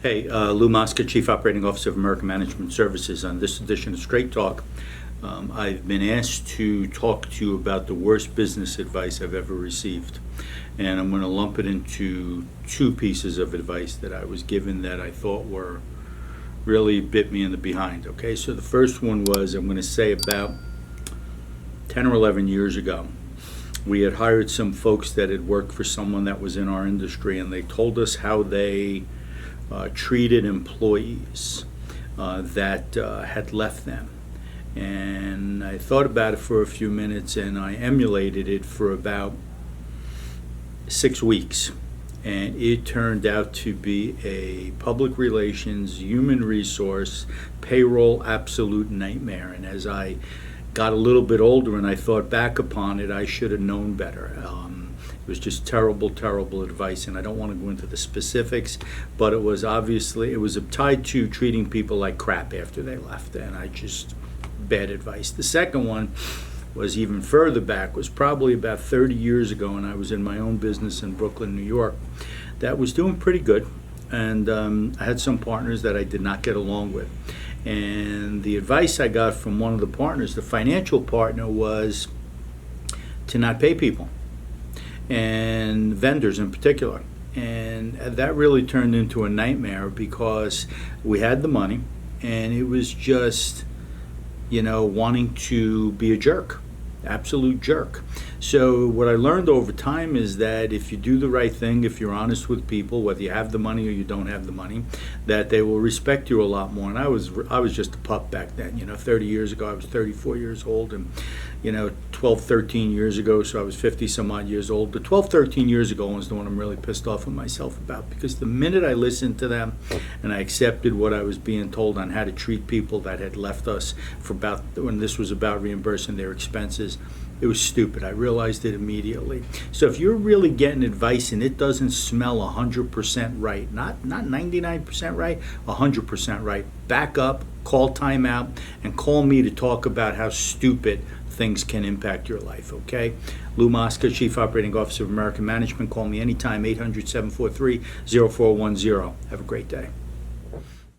Hey, Lou Mosca, Chief Operating Officer of American Management Services. On this edition of Straight Talk, I've been asked to talk to you about the worst business advice I've ever received. And I'm going to lump it into two pieces of advice that I was given that I thought were really bit me in the behind. Okay, so the first one was, I'm going to say about 10 or 11 years ago, we had hired some folks that had worked for someone that was in our industry, and they told us how they treated employees that had left them. And I thought about it for a few minutes, and I emulated it for about 6 weeks. And it turned out to be a public relations, human resource, payroll absolute nightmare. And as I got a little bit older and I thought back upon it, I should have known better. It was just terrible, terrible advice, and I don't want to go into the specifics, but it was tied to treating people like crap after they left, and bad advice. The second one was even further back, was probably about 30 years ago, and I was in my own business in Brooklyn, New York, that was doing pretty good, and I had some partners that I did not get along with. And the advice I got from one of the partners, the financial partner, was to not pay people, and vendors in particular. And that really turned into a nightmare because we had the money, and it was just, wanting to be a jerk, absolute jerk. So what I learned over time is that if you do the right thing, if you're honest with people, whether you have the money or you don't have the money, that they will respect you a lot more. And I was just a pup back then. 30 years ago, I was 34 years old, and 12, 13 years ago, so I was 50 some odd years old. The 12, 13 years ago was the one I'm really pissed off at myself about, because the minute I listened to them and I accepted what I was being told on how to treat people that had left us when this was about reimbursing their expenses, it was stupid. I realized it immediately. So if you're really getting advice and it doesn't smell 100% right, not 99% right, 100% right, back up, call timeout, and call me to talk about how stupid things can impact your life, okay? Lou Mosca, Chief Operating Officer of American Management. Call me anytime, 800-743-0410. Have a great day.